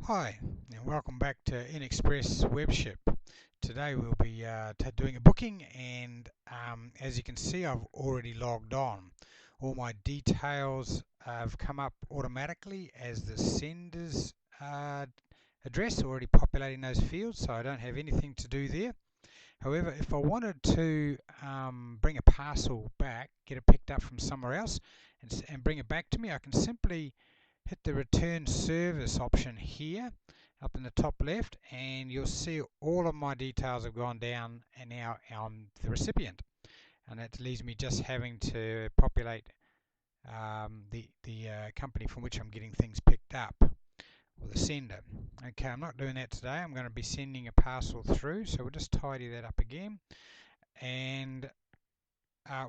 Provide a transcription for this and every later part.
Hi, and welcome back to InXpress Webship. Today we'll be doing a booking, and as you can see, I've already logged on. All my details have come up automatically as the sender's address, already populating those fields, so I don't have anything to do there. However, if I wanted to bring a parcel back, get it picked up from somewhere else, and bring it back to me, I can simply hit the return service option here up in the top left, and you'll see all of my details have gone down, and now I'm the recipient, and that leaves me just having to populate the company from which I'm getting things picked up, or the sender. Okay, I'm not doing that today. I'm going to be sending a parcel through, so we'll just tidy that up again, and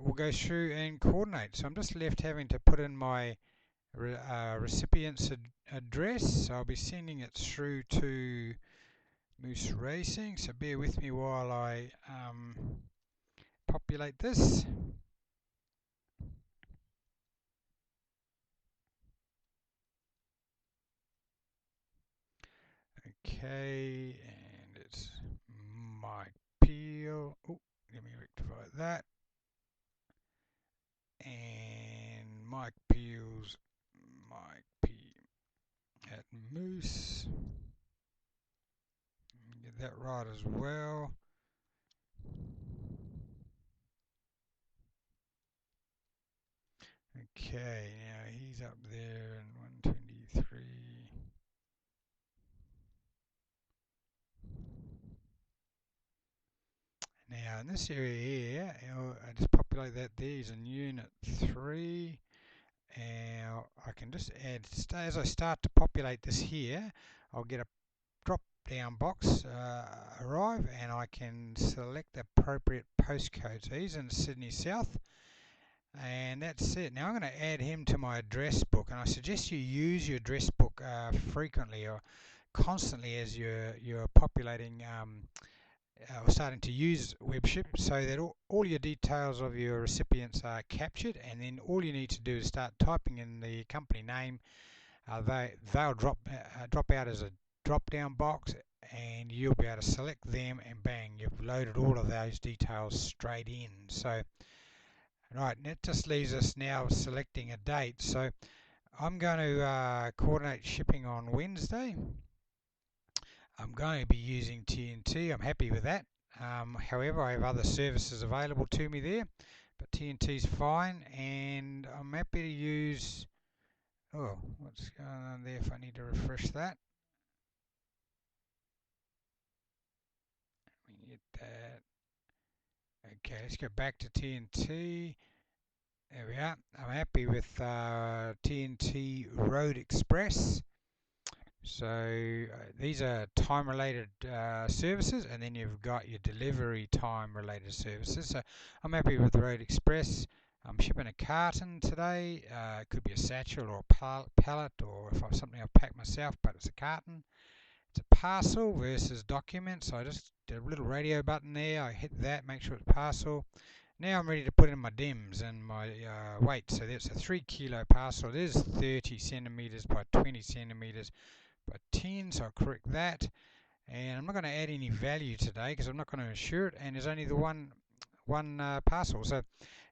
we'll go through and coordinate. So I'm just left having to put in my recipient's address. So I'll be sending it through to Moose Racing, so bear with me while I populate this. Okay, and it's Mike Peel. Oh, let me rectify that. And Mike Peel's Mike P at Moose. Get that right as well. Okay, now he's up there in 123. Now in this area here, I just populate that there. He's in Unit 3. And I can just add, as I start to populate this here, I'll get a drop down box arrive, and I can select the appropriate postcode. So he's in Sydney South, and that's it. Now I'm going to add him to my address book, and I suggest you use your address book frequently or constantly as you're populating or starting to use Webship, so that all your details of your recipients are captured, and then all you need to do is start typing in the company name. They'll drop out as a drop down box, and you'll be able to select them, and bang, you've loaded all of those details straight in. So right, and that just leaves us now selecting a date. So I'm going to coordinate shipping on Wednesday. I'm going to be using TNT. I'm happy with that. However, I have other services available to me there, but TNT's fine, and I'm happy to use. Oh, what's going on there? If I need to refresh that, let me get that. Okay, let's go back to TNT. There we are. I'm happy with TNT Road Express. So these are time-related services, and then you've got your delivery time-related services. So I'm happy with Road Express. I'm shipping a carton today. It could be a satchel or a pallet, or if I'm something I've packed myself, but it's a carton. It's a parcel versus document. So I just did a little radio button there. I hit that, make sure it's parcel. Now I'm ready to put in my DIMS and my weight. So that's a 3 kilo parcel. It is 30 centimeters by 20 centimeters by 10, so I'll correct that. And I'm not going to add any value today because I'm not going to insure it, and there's only the one parcel. So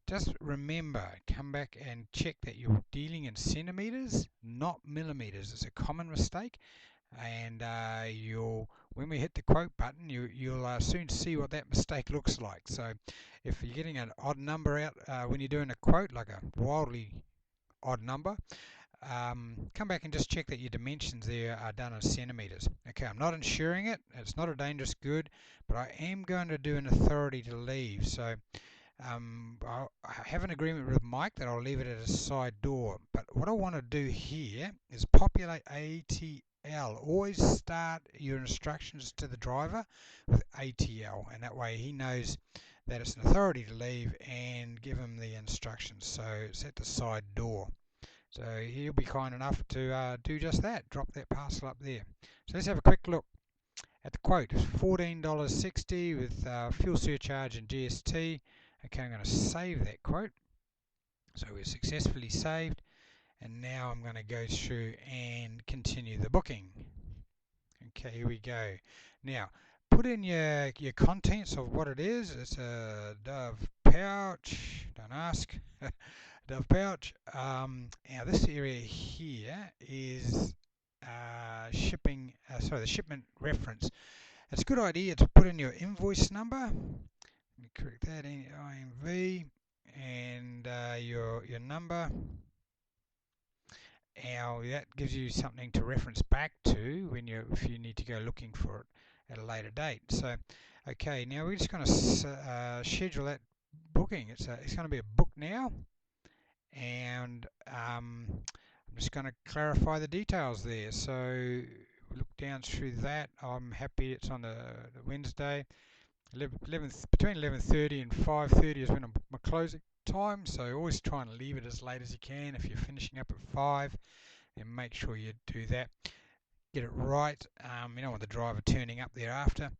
just remember, come back and check that you're dealing in centimeters, not millimeters. It's a common mistake, and when we hit the quote button, you'll soon see what that mistake looks like. So if you're getting an odd number out when you're doing a quote, like a wildly odd number, come back and just check that your dimensions there are done in centimeters. Okay, I'm not insuring it. It's not a dangerous good, but I am going to do an authority to leave. So I have an agreement with Mike that I'll leave it at a side door. But what I want to do here is populate ATL. Always start your instructions to the driver with ATL, and that way he knows that it's an authority to leave, and give him the instructions. So it's at the side door. So he'll be kind enough to do just that, drop that parcel up there. So let's have a quick look at the quote. It's $14.60 with fuel surcharge and GST. Okay, I'm going to save that quote. So we're successfully saved, and now I'm going to go through and continue the booking. Okay, here we go. Now, put in your contents of what it is. It's a Dove pouch. Don't ask. Dove pouch. Now this area here is shipping. Sorry, the shipment reference. It's a good idea to put in your invoice number. Let me correct that. IMV and your number. Now that gives you something to reference back to when if you need to go looking for it at a later date. So, okay, now we're just going to schedule that booking. It's going to be a book now, and I'm just going to clarify the details there. So look down through that. I'm happy it's on the Wednesday. Between 11:30 and 5:30 is when my closing time, so always try and leave it as late as you can. If you're finishing up at 5, then make sure you do that. Get it right. You don't want the driver turning up thereafter.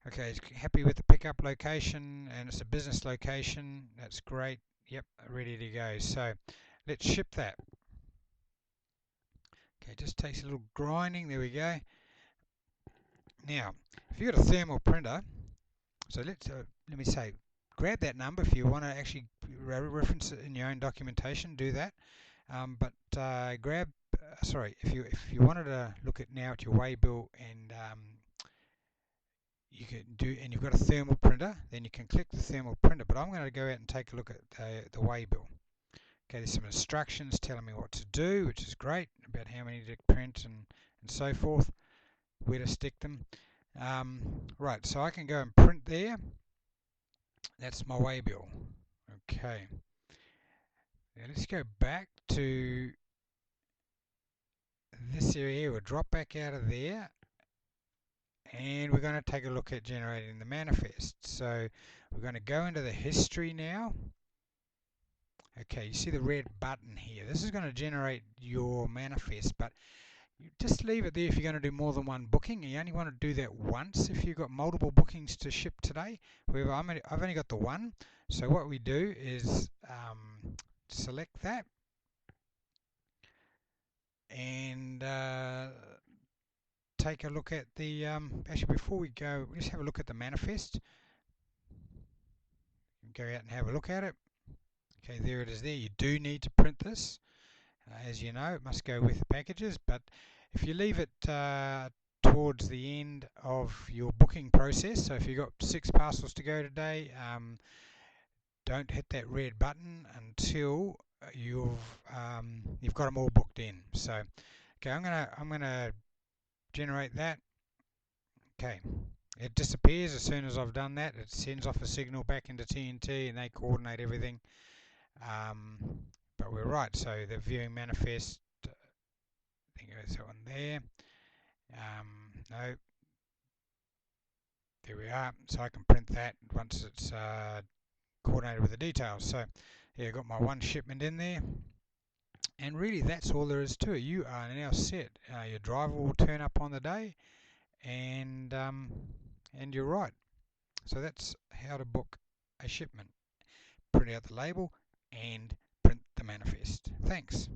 Okay, he's happy with the pickup location, and it's a business location. That's great. Yep, ready to go. So let's ship that. Okay, just takes a little grinding. There we go. Now, if you've got a thermal printer, so let me say, grab that number if you want to actually reference it in your own documentation. Do that. If you wanted to look at now at your waybill and you've got a thermal printer, then you can click the thermal printer. But I'm going to go out and take a look at the waybill. Okay, there's some instructions telling me what to do, which is great, about how many to print and so forth, where to stick them. Right, so I can go and print there. That's my waybill. Okay. Now let's go back to this area. We'll drop back out of there, and we're going to take a look at generating the manifest. So we're going to go into the history now. Okay, you see the red button here. This is going to generate your manifest, but you just leave it there if you're going to do more than one booking. You only want to do that once if you've got multiple bookings to ship today. However, I've only got the one. So what we do is select that and take a look at the actually before we go, let's have a look at the manifest. Go out and have a look at it. Okay, there it is there. You do need to print this. As you know, it must go with the packages, but if you leave it towards the end of your booking process, so if you've got 6 parcels to go today, don't hit that red button until you've got them all booked in. So, okay, I'm gonna generate that. Okay, it disappears as soon as I've done that. It sends off a signal back into TNT, and they coordinate everything. But we're right. So the viewing manifest. I think there's that one there. No. There we are. So I can print that once it's coordinated with the details. So yeah, I've got my one shipment in there. And really that's all there is to it. You are now set. Your driver will turn up on the day, and you're right. So that's how to book a shipment. Print out the label and print the manifest. Thanks.